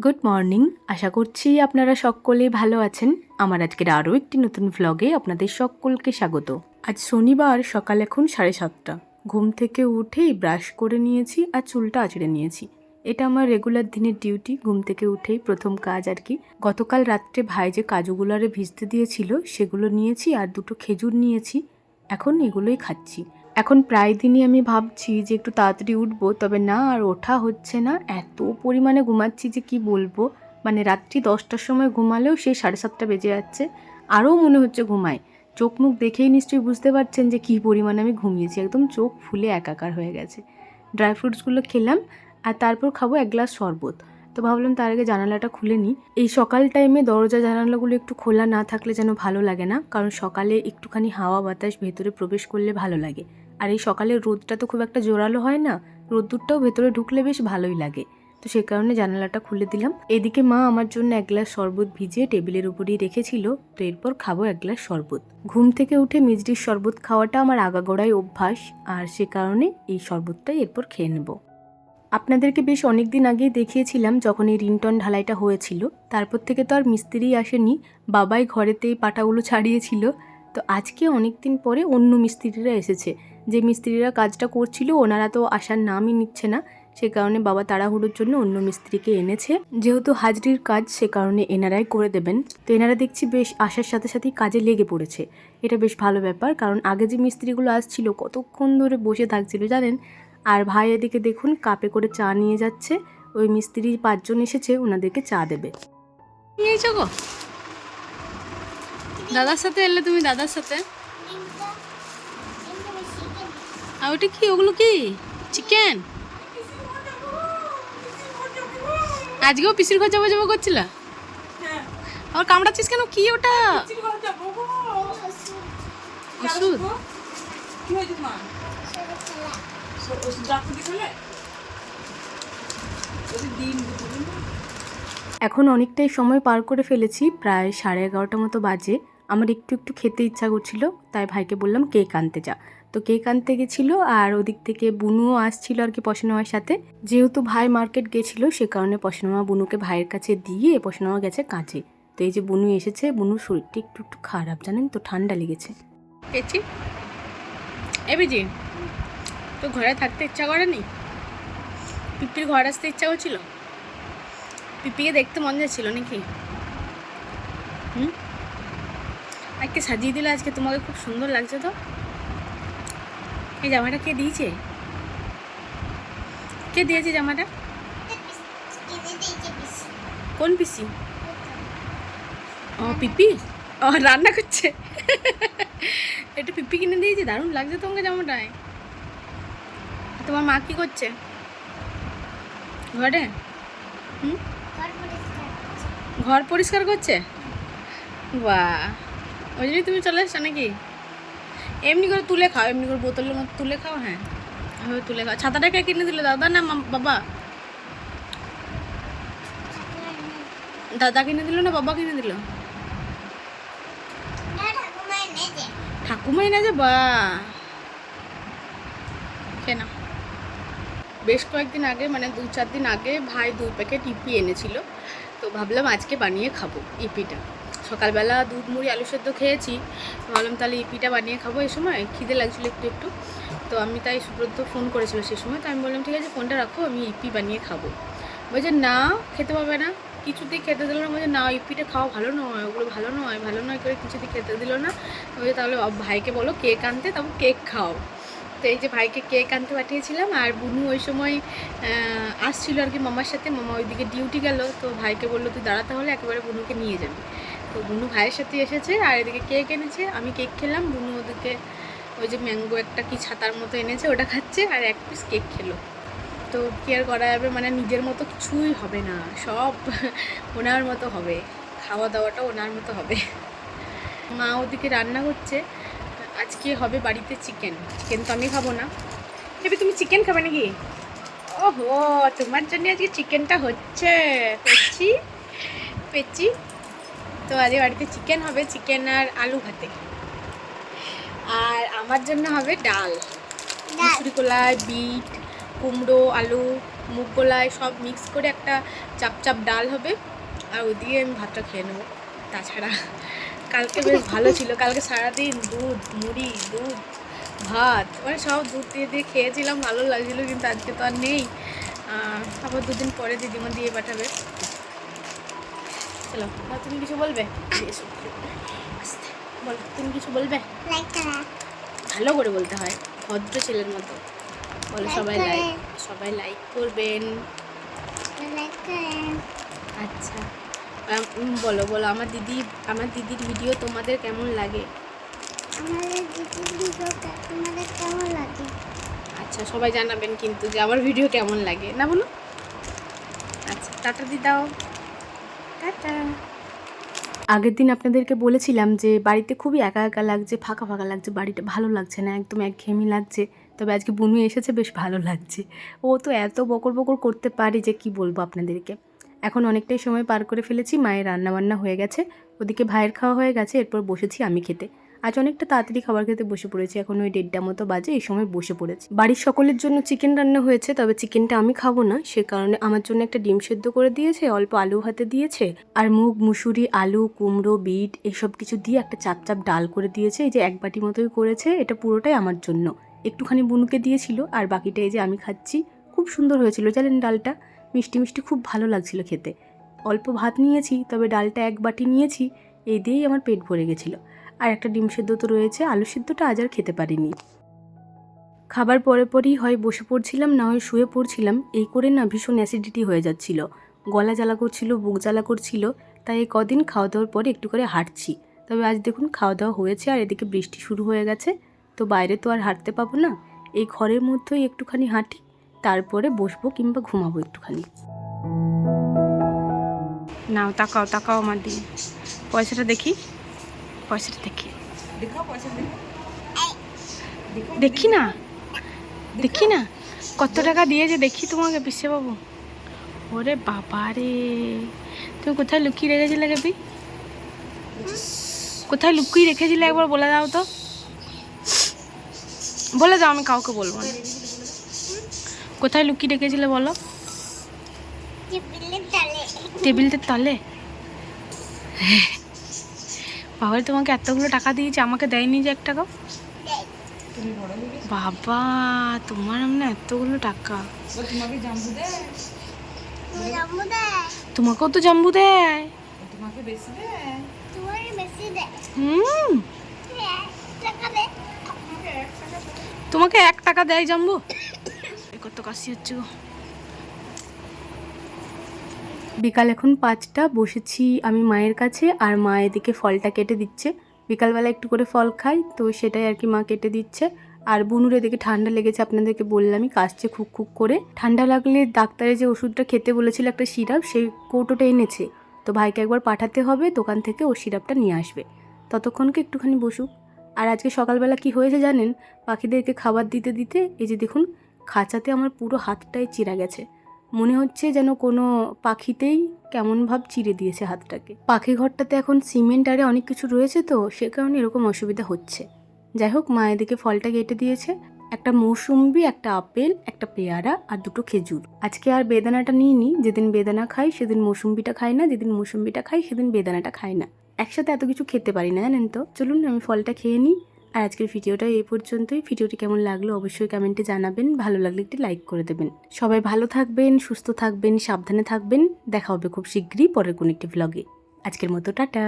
Good morning. আশা করছি আপনারা সকলেই ভালো আছেন। আমার আজকের আরও একটি নতুন ভ্লগে আপনাদের সকলকে স্বাগত। আজ শনিবার, সকাল এখন 7:30। ঘুম থেকে উঠেই ব্রাশ করে নিয়েছি আর চুলটা আঁচড়ে নিয়েছি। এটা আমার রেগুলার দিনের ডিউটি। ঘুম থেকে উঠেই প্রথম কাজ আর কি। গতকাল রাত্রে ভাই যে কাজুগুলো ভিজতে দিয়েছিল সেগুলো নিয়েছি আর দুটো খেজুর নিয়েছি। এখন এগুলোই খাচ্ছি। এখন প্রায় দিনই আমি ভাবছি যে একটু তাড়াতাড়ি উঠবো, তবে না, আর ওঠা হচ্ছে না। এত পরিমাণে ঘুমাচ্ছি যে কি বলবো। মানে রাত্রি 10টার সময় ঘুমালেও সেই 7:30 বেজে যাচ্ছে। আরও মনে হচ্ছে ঘুমাই। চোখ মুখ দেখেই নিশ্চয়ই বুঝতে পারছেন যে কী পরিমাণে আমি ঘুমিয়েছি। একদম চোখ ফুলে একাকার হয়ে গেছে। ড্রাই ফ্রুটসগুলো খেলাম আর তারপর খাবো এক গ্লাস শরবত। তো ভাবলাম তার আগে জানালাটা খুলে নিই। এই সকাল টাইমে দরজা জানালাগুলো একটু খোলা না থাকলে যেন ভালো লাগে না, কারণ সকালে একটুখানি হাওয়া বাতাস ভেতরে প্রবেশ করলে ভালো লাগে। আর এই সকালের রোদটা তো খুব একটা জোরালো হয় না, রোদ্দুরটাও ভেতরে ঢুকলে বেশ ভালোই লাগে। তো সে কারণে জানালাটা খুলে দিলাম। এদিকে মা আমার জন্য এক গ্লাস শরবত ভিজিয়ে টেবিলের উপরেই রেখেছিল। তো এরপর খাবো এক গ্লাস শরবত। ঘুম থেকে উঠে মিষ্টির শরবত খাওয়াটা আমার আগাগোড়াই অভ্যাস, আর সে কারণে এই শরবতটাই এরপর খেয়ে নেব। আপনাদেরকে বেশ অনেক দিন আগেই দেখিয়েছিলাম যখন এই রিংটন ঢালাইটা হয়েছিল। তারপর থেকে তো আর মিস্ত্রি আসেনি, বাবাই ঘরেতেই পাটাগুলো ছাড়িয়েছিল। তো আজকে অনেক দিন পরে অন্য মিস্ত্রিরা এসেছে। যে মিস্ত্রিরা কাজটা করছিল ওনারা তো আসার নামই নিচ্ছে না, সে কারণে বাবা তাড়াহুড়োর জন্য অন্য মিস্ত্রিকে এনেছে। যেহেতু হাজরির কাজ, সে কারণে এনারাই করে দেবেন। তো এনারা দেখছি বেশ আসার সাথে সাথেই কাজে লেগে পড়েছে। এটা বেশ ভালো ব্যাপার, কারণ আগে যে মিস্ত্রিগুলো আসছিল কতক্ষণ ধরে বসে থাকছিল জানেন। আর ভাই এদিকে দেখুন কাপে করে চা নিয়ে যাচ্ছে। ওই মিস্ত্রি 5 জন এসেছে, ওনাদেরকে চা দেবে। নিয়েছো গো দাদার সাথে এলে তুমি, দাদার সাথে। আর ওটা কি, ওগুলো কি চিকেন? আজকেও পিসির ঘর যাবো যাবো করছিল। আর কামড়াচ্ছিস কেন? কি ওটা? ওষুধ? এখন অনেকটাই সময় পার করে ফেলেছি, প্রায় 11:30 মতো বাজে। আমার একটু একটু খেতে ইচ্ছা করছিল, তাই ভাইকে বললাম কেক আনতে যা। তো কেক আনতে গেছিলো, আর ওদিক থেকে বুনুও আসছিল আর কি পশানোর সাথে। যেহেতু ভাই মার্কেট গেছিলো, সে কারণে পশানোমা বুনুকে ভাইয়ের কাছে দিয়ে পশানোমা গেছে কাজে। তো এই যে বুনু এসেছে, বুনুর শরীরটা একটু একটু খারাপ জানেন তো, ঠান্ডা লেগেছে। পেয়েছি এবিজি, তো ঘরে থাকতে ইচ্ছা করেনি? পিপির ঘর আসতে ইচ্ছা করছিল? পিপিকে দেখতে মন যাচ্ছিল নাকি? আজকে সাজিয়ে দিলে, আজকে তোমাকে খুব সুন্দর লাগছে। তো এই জামাটা কে দিয়েছে? কে দিয়েছে জামাটা? কোন পিসি? ও পিপি, ও রান্না করছে। এটা পিপি কিনে দিয়েছে, দারুণ লাগছে তোমাকে জামাটায়। তোমার মা কি করছে ঘরে? ঘর পরিষ্কার করছে। বাহ, ওই জন্যই তুমি চলে এসছো নাকি? এমনি করে তুলে খাও, এমনি করে বোতলের মতো তুলে খাও। হ্যাঁ, এভাবে তুলে খাও। ছাতাটাকে কিনে দিল দাদা না বাবা? দাদা কিনে দিল না বাবা কিনে দিল? ঠাকুমা এনে যে। বা কেন, বেশ কয়েকদিন আগে, মানে 2-4 দিন আগে ভাই 2 প্যাকেট ইপি এনেছিল। তো ভাবলাম আজকে বানিয়ে খাবো ইপিটা। সকালবেলা দুধ মুড়ি আলু সেদ্ধ খেয়েছি, ভাবলাম তাহলে ইপিটা বানিয়ে খাবো। এই সময় খিদে লাগছিলো একটু একটু। তো আমি তাই সুব্রত ফোন করেছিল সেই সময়, তো আমি বললাম ঠিক আছে ফোনটা রাখো, আমি ইপি বানিয়ে খাবো। বলছে না, খেতে পাবে না, কিছুতেই খেতে দিল না। বলছে না, ইপিটা খাওয়া ভালো নয়, ওগুলো ভালো নয়, ভালো নয় করে কিছুতেই খেতে দিল না। বলছে তাহলে ভাইকে বলো কেক আনতে, তারপর কেক খাও। তো এই যে ভাইকে কেক আনতে পাঠিয়েছিলাম। আর বুনু ওই সময় আসছিল আর কি মামার সাথে। মামা ওইদিকে ডিউটি গেল, তো ভাইকে বললো তুই দাঁড়াতে হলে একেবারে বুনুকে নিয়ে যাবি। তো বুনু ভাইয়ের সাথে এসেছে, আর এদিকে কেক এনেছে। আমি কেক খেলাম, বুনু ওদিকে ওই যে ম্যাঙ্গো একটা কি ছাতার মতো এনেছে ওটা খাচ্ছে, আর 1 পিস কেক খেলো। তো কি আর করা যাবে, মানে নিজের মতো কিছুই হবে না, সব ওনার মতো হবে, খাওয়া দাওয়াটা ওনার মতো হবে। মা ওদিকে রান্না করছে। আজকে হবে বাড়িতে চিকেন। চিকেন তো আমি খাবো না। এবার তুমি চিকেন খাবে নাকি? ওহো, তোমার জন্য আজকে চিকেনটা হচ্ছে। পেচি। তো আজকে বাড়িতে চিকেন হবে, চিকেন আর আলু ভাতে। আর আমার জন্য হবে ডাল, মুসুরি কলাই, বিট, কুমড়ো, আলু, মুগ কলাই সব মিক্স করে একটা চাপ চাপ ডাল হবে, আর ওই দিয়ে আমি ভাতটা খেয়ে নেবো। তাছাড়া কালকে বেশ ভালো ছিল, কালকে সারাদিন দুধ মুড়ি দুধ ভাত মানে সব দুধ দিয়ে দিয়ে খেয়েছিলাম, ভালো লাগছিলো। কিন্তু আজকে তো আর নেই, আবার 2 দিন পরে দিদিমা দিয়ে পাঠাবে। চলো, তুমি কিছু বলবে? বলো, তুমি কিছু বলবে? ভালো করে বলতে হয়, ভদ্র ছেলের মতো বলো। সবাই লাইক করবেন। আচ্ছা, বলো আমার দিদির ভিডিও তোমাদের কেমন লাগে? আচ্ছা, সবাই জানাবেন কিন্তু যে আমার ভিডিও কেমন লাগে, না বলো? আচ্ছা, টাটা দি দাও, টাটা। আগের দিন আপনাদেরকে বলেছিলাম যে বাড়িতে খুবই একা একা লাগছে, ফাঁকা ফাঁকা লাগছে, বাড়িটা ভালো লাগছে না, একদম একঘেয়েমি লাগছে। তবে আজকে বুনু এসেছে, বেশ ভালো লাগছে। ও তো এত বকর বকর করতে পারে যে কি বলবো আপনাদেরকে। এখন অনেকটাই সময় পার করে ফেলেছি, মায়ের রান্নাবান্না হয়ে গেছে, ওদিকে ভাইয়ের খাওয়া হয়ে গেছে, এরপর বসেছি আমি খেতে। আজ অনেকটা তাড়াতাড়ি খাবার খেতে বসে পড়েছি, এখন ওই 1:30 মতো বাজে, এই সময় বসে পড়েছি। বাড়ির সকলের জন্য চিকেন রান্না হয়েছে, তবে চিকেনটা আমি খাবো না, সে কারণে আমার জন্য একটা ডিম সেদ্ধ করে দিয়েছে, অল্প আলু ভাতে দিয়েছে, আর মুগ মুসুরি আলু কুমড়ো বিট এসব কিছু দিয়ে একটা চাপ চাপ ডাল করে দিয়েছে। এই যে 1 বাটি মতোই করেছে, এটা পুরোটাই আমার জন্য, একটুখানি বুনুকে দিয়েছিল, আর বাকিটা এই যে আমি খাচ্ছি। খুব সুন্দর হয়েছিল জানেন, ডালটা মিষ্টি মিষ্টি, খুব ভালো লাগছিল খেতে। অল্প ভাত নিয়েছি, তবে ডালটা 1 বাটি নিয়েছি, এই দিয়েই আমার পেট ভরে গেছিলো। আর একটা ডিম সেদ্ধ তো রয়েছে, আলু সেদ্ধটা আজ আর খেতে পারিনি। খাবার পরে পরেই হয় বসে পড়ছিলাম, না হয় শুয়ে পড়ছিলাম, এই করে না ভীষণ অ্যাসিডিটি হয়ে যাচ্ছিল, গলা জ্বালা করছিল, বুক জ্বালা করছিল। তাই এই কদিন খাওয়া দাওয়ার পরে একটু করে হাঁটছি। তবে আজ দেখুন খাওয়া দাওয়া হয়েছে, আর এদিকে বৃষ্টি শুরু হয়ে গেছে, তো বাইরে তো আর হাঁটতে পাবো না, এই ঘরের মধ্যেই একটুখানি হাঁটি, তারপরে বসবো কিংবা ঘুমাবো একটুখানি। নাও, তাকাও আমার দিকে, পয়সাটা দেখি, দেখি না কত টাকা দিয়েছে, দেখি তোমাকে পিসে বাবু। ওরে বাবা রে, তুমি কোথায় লুকিয়ে রেখেছিলে গেবি? কোথায় লুকিয়ে রেখেছিলে একবার বলে দাও তো, বলে দাও, আমি কাউকে বলবো না। কোথায় লুকিয়ে রেখেছিলে বলো? টেবিলের তলে। বাবা, তোমাকে এতগুলো টাকা দিয়েছে, আমাকে দেয়নি যে 1 টাকাও? বাবা, তোমার এমন এতগুলো টাকা, তোমাকেও তো জাম্বু দেয়। তোমাকে 1 টাকা দেয় জাম্বু? কত কাশি হচ্ছে গো। বিকাল এখন 5টা, বসেছি আমি মায়ের কাছে, আর মা এদিকে ফলটা কেটে দিচ্ছে। বিকালবেলা একটু করে ফল খাই, তো সেটাই আর কি মা কেটে দিচ্ছে। আর বুনুর এদিকে ঠান্ডা লেগেছে, আপনাদেরকে বললামই, কাশছে খুব খুব করে। ঠান্ডা লাগলে ডাক্তারে যে ওষুধটা খেতে বলেছিল একটা সিরাপ, সেই কৌটোটা এনেছে, তো ভাইকে একবার পাঠাতে হবে দোকান থেকে, ও সিরাপটা নিয়ে আসবে। ততক্ষণকে একটুখানি বসুক। আর আজকে সকালবেলা কি হয়েছে জানেন, পাখিদেরকে খাবার দিতে দিতে এই যে দেখুন, খাঁচাতে আমার পুরো হাতটাই চিরা গেছে। মনে হচ্ছে যেন কোনো পাখিতেই কেমন ভাব চিরে দিয়েছে হাতটাকে। পাখি ঘরটাতে এখন সিমেন্ট আরে অনেক কিছু রয়েছে, তো সে কারণে এরকম অসুবিধা হচ্ছে। যাই হোক, মা এদিকে ফলটা কেটে দিয়েছে, একটা মৌসুম্বি, একটা আপেল, একটা পেয়ারা, আর 2টো খেজুর। আজকে আর বেদানাটা নিইনি, যেদিন বেদানা খাই সেদিন মৌসুম্বিটা খাই না, যেদিন মৌসুম্বিটা খাই সেদিন বেদানাটা খাই না, একসাথে এত কিছু খেতে পারি না জানেন তো। চলুন আমি ফলটা খেয়ে নিই। আর আজকের ভিডিওটা এই পর্যন্তই। ভিডিওটি কেমন লাগলো অবশ্যই কমেন্টে জানাবেন, ভালো লাগলে একটি লাইক করে দেবেন। সবাই ভালো থাকবেন, সুস্থ থাকবেন, সাবধানে থাকবেন। দেখা হবে খুব শীঘ্রই পরের কোনো একটি ভ্লগে। আজকের মতো টাটা।